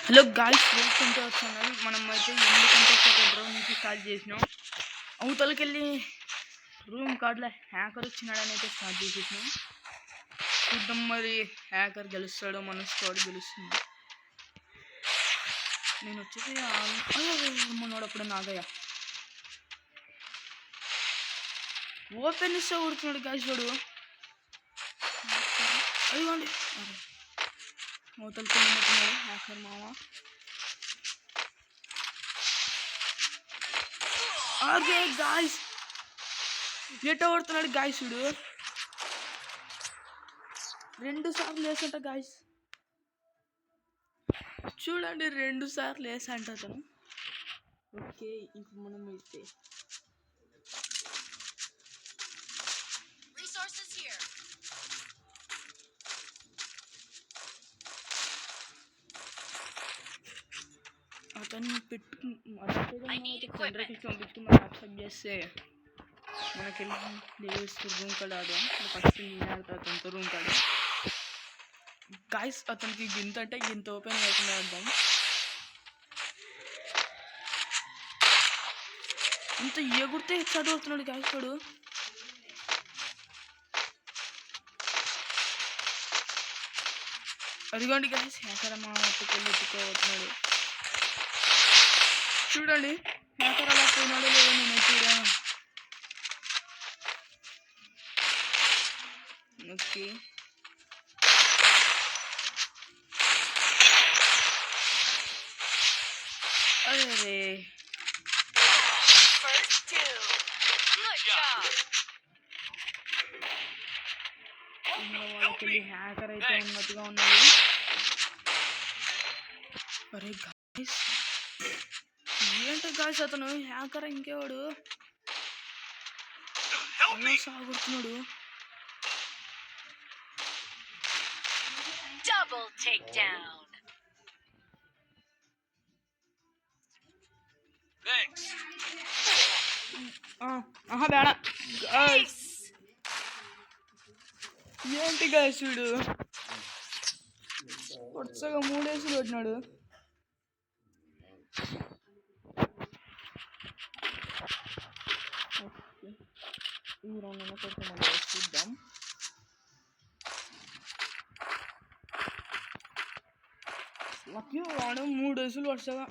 Hello guys, welcome to our channel. మనం అయితే ఎందుకంటే సెకండ్ రౌండ్ నుంచి స్టార్ట్ చేసినాం. అవతలకి వెళ్ళి రూమ్ కార్డులో హ్యాకర్ వచ్చినాడని అయితే స్టార్ట్ చేసేసినాం. చూద్దాం మరి హ్యాకర్ గెలుస్తాడో మన స్క్వాడ్ గెలుస్తుంది. నేను వచ్చేసి మనోడు అప్పుడు నాగయ్య ఓపెన్ ఇస్తే కొడుతున్నాడు గాయ్స్. వాడు అదిగోండి అవతలకి వెళ్ళినట్టున్నాడు హ్యాకర్ మామ. అదే గాయ్స్ ఎట్ట కొడుతున్నాడు గాయ్స్. చూడు 2 సార్లు వేసంట గాయ్స్. చూడండి 2 సార్లు వేసంట అతను. ఓకే, ఇప్పుడు మనం వెళ్తే అతన్ని పంపించుకుని మనం యాక్సెప్ట్ చేస్తే మనకి రూమ్ కార్డ్ ఆడదాం. ఫస్ట్ నేను ఆడతా అతనితో రూమ్ కార్డ్. గాయ్స్ అతనికి గింత అంటే గింత ఓపెన్ లేకుండా ఆడదాం. ఇంత ఎగురితే చదువుతున్నాడు గాయ్స్. వాడు అదిగోండి గాయ్స్ హ్యాకర్ మా ఎత్తుకోబోతున్నాడు. చూడండి హ్యాకర్ అలా పోయినాడు లేదో నేను చూడా. ఓకే, అరే వాళ్ళకి హ్యాకర్ అయితే ఉన్నట్టుగా ఉన్నాడు. అరే గాయ్స్ ఏంటి గాయ్స్ అతను హ్యాకర్ ఇంకేవాడు సాగుతున్నాడు. Double takedown. Thanks. బేడ ఏంటి గాయ్స్ చూడు వరుసగా 3 వేసులు కొట్టినాడు. ఈ రౌండ్ కొంచెం చూద్దాం. లక్కీ వాడు 3 వేసులు వరుసగా.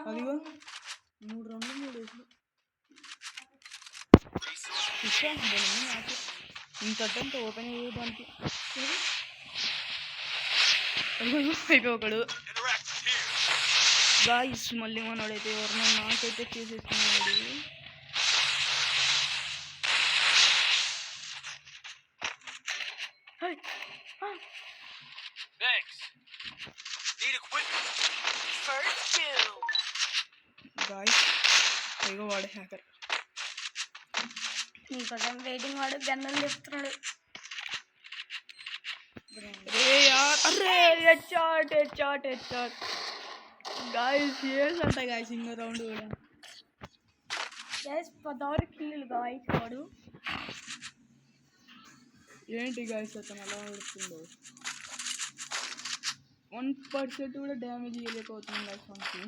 అదిగో 3 రౌండ్లు 3 వేసులు. నాకు ఇంత ఓపెన్ అయ్యేదానికి అయిపోయి ఒకడు గాయ్స్. మళ్ళీ మనోడైతే ఎవరినో నాకైతే చేసేస్తున్నాడు. గాయ్స్ ఇగో వాడు హ్యాకర్. నీకోసం వెయిటింగ్. వాడు గన్నులు చెప్తున్నాడు. గాయ్స్ ఏసంట గాయ్స్ ఇంకో రౌండ్ కూడా. గాయ్స్ 10 కిల్లులు గాయ్స్. వాడు ఏంటి గాయ్స్ అతను అలా ఆడుతుందో. 1% కూడా డ్యామేజ్ ఇవ్వలేకపోతుంది గాయ్స్ మనకి.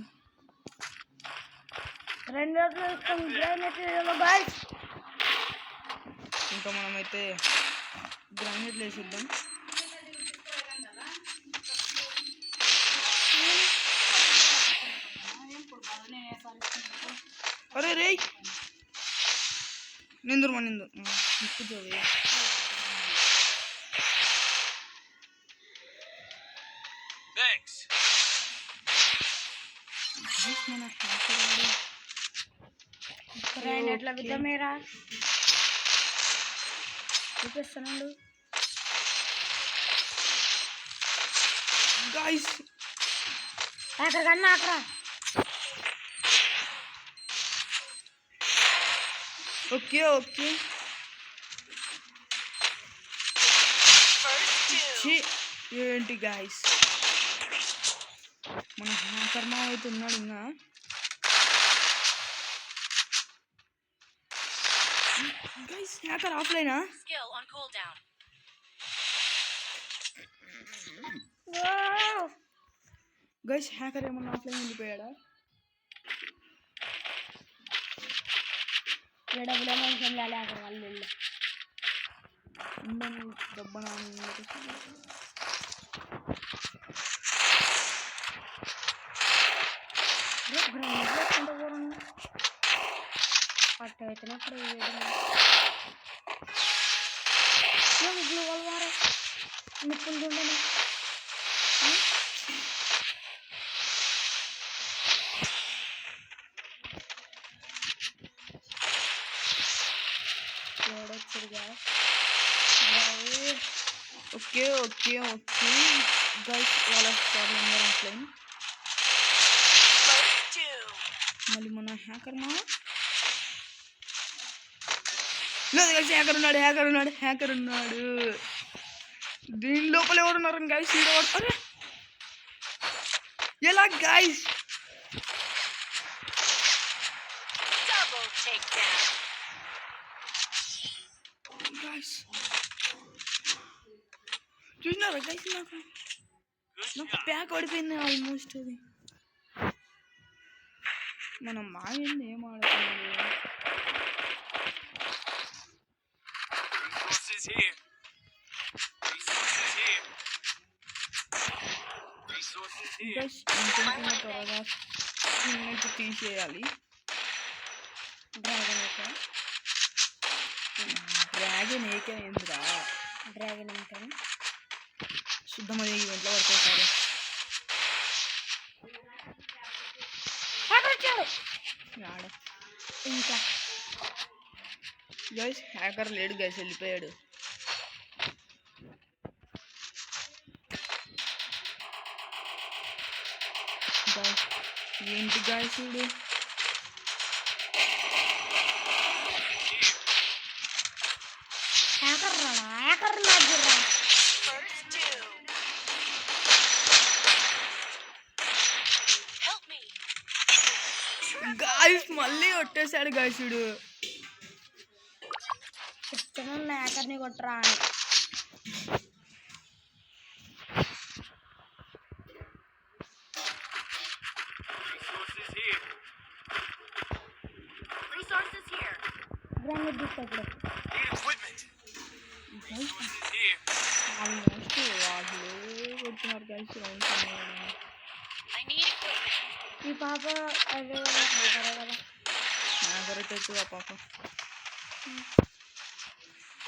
2 గాయ్స్. ఇంకా మనమైతే గ్రానైట్లు వేసిద్దాం. అరే రే నిందురు మా నిందు కూర్చోవే. మన ఎట్లా విధమేరా చూపిస్తున్నాడు గాయ్స్. హ్యాకర్ కన్నా అక్కడ. ఓకే ఓకే ఏంటి గాయ్స్ మన హ్యాకర్ మా అయితే ఉన్నాడు. ఇంకా గాయ్స్ హ్యాకర్ ఆఫ్లైనా. గైస్ హ్యాకర్ ఏమన్నా ఆఫ్లైన్ వెళ్ళిపోయాడా? డబ్బులు ఏమో లేలే అక్కడ వాళ్ళు వెళ్ళి ఉండని డబ్బన పట్టు అవుతున్నప్పుడు వారు నిప్పులు ఉండని చూడొచ్చుగా. ఓకే ఓకే ఓకే గైస్ వాళ్ళ స్క్వాడ్ మెంబర్ ఆఫ్లైన్. మళ్ళీ మన హ్యాకర్ మా లేదు గైస్, హ్యాకర్ ఉన్నాడు. దీని లోపల ఎవరున్నారు గైస్? అరే ఎలా గైస్? చూసినారా గైస్? నాకు ప్యాక్ పడిపోయింది ఆల్మోస్ట్. అది మనం మాయండి ఏం ఆడుతున్నాడు? ఇంకొంచెం త్వరగా తీసేయాలి. డ్రాగన్ ఏకే ఏందిరా? డ్రాగన్ అంటే శుద్ధమయ్యే ఈవెంట్లో పడుతుంది. ఇంకా గైస్ హ్యాకర్ లేడు గైస్, వెళ్ళిపోయాడు. ఏంటి గైస్ చూడు, హ్యాకర్ లాగురా. గైస్ మళ్ళీ కొట్టేశాడు గైస్ చూడు. చెప్తున్నాను హ్యాకర్ని కొట్టరా అని. గ్రాండ్ తీసుకొచ్చాడు ఆల్మోస్ట్ వాళ్ళు కొడుతున్నారు గైస్ రౌండ్. ఈ పాప అదే కదా హ్యాకర్ అయితే ఆ పాప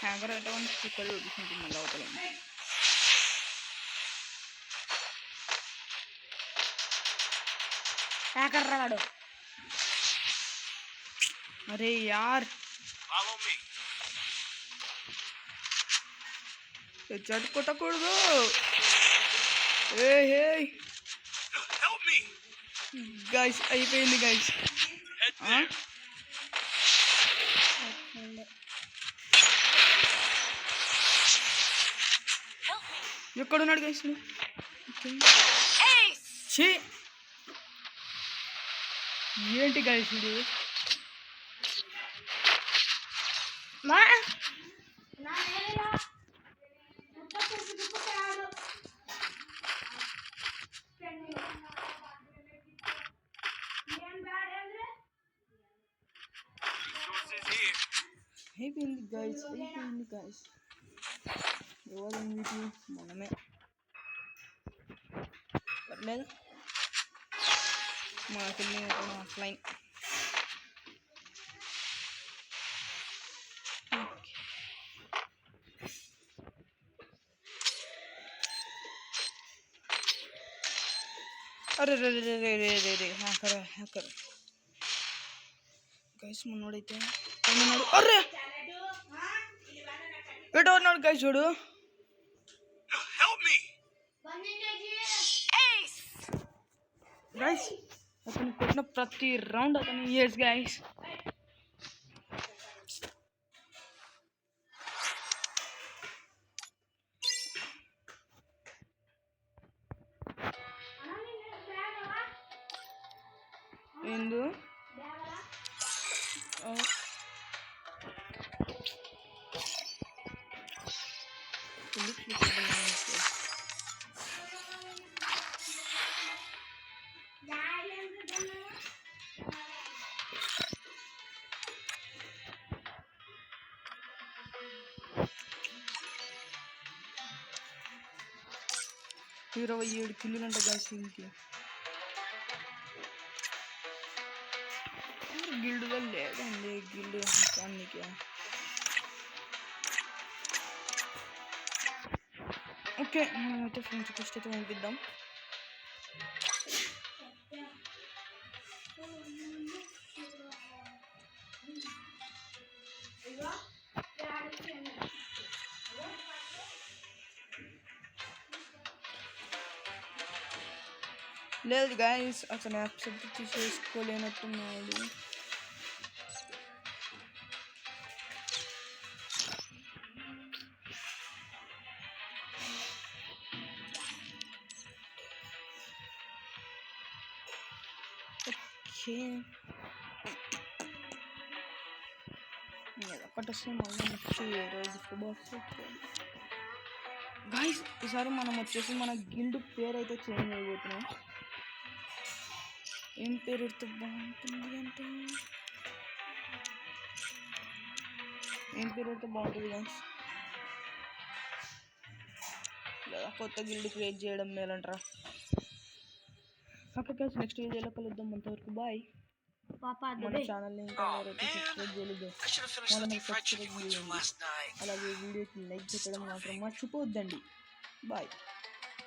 హ్యాకర్ అయితే వన్ స్టిక్కర్ చూపిస్తుంది మళ్ళీ అవతల. హ్యాకర్ రాడు. అరే యార్ చెట్టు కొట్టకూడదు. గైస్ అయిపోయింది గైస్. ఎక్కడున్నాడు గైస్? ఏంటి గైస్ ఇది? అయిపోయింది గైస్, ఎవరు MVP? మనమే. పర్లేదు మనకెళ్ళి ఆఫ్లైన్. అరే రే రే రే రే రే రే హ్యాకర్ గైస్ మనోడైతే ఉన్నాడు. అరే ఎటో ఉన్నాడు గైస్ చూడు. గైస్ అతను కొట్టిన ప్రతి రౌండ్ అతను ఇయర్స్ గైస్. ఏందు 27 కిల్లులు అంట గాయస్ వీళ్ళకి. గిల్డ్లో లేదండి గిల్డ్ అన్నికి. ఓకే మనమైతే ఫ్రెండ్స్ ఫస్ట్ అయితే పంపిద్దాం. లేదు గాయస్ అతను యాక్సెప్ట్ చేసుకోలేనట్టున్నాడు. ఓకే ఒకటి వస్తే మళ్ళీ నెక్స్ట్ రోజు బాక్స్. గాయస్ ఈసారి మనం వచ్చేసి మన గిల్డ్ పేరు అయితే చేంజ్ అయిపోతున్నాం. ఏం పేరు పెడితే బాగుంటుంది అంటే గాయస్ లేదా కొత్త గిల్డ్ క్రియేట్ చేయడం మేలంటారా? ఓకే గాయస్ నెక్స్ట్ వీడియోలో కలుద్దాం. అంతవరకు బాయ్. మన ఛానల్ని ఇంకా ఎవరైతే సబ్స్క్రైబ్ చేయలేదు వాళ్ళని సబ్స్క్రైబ్ చేయండి. అలాగే వీడియోకి లైక్ చేయడం మాత్రం మర్చిపోవద్దండి. బాయ్.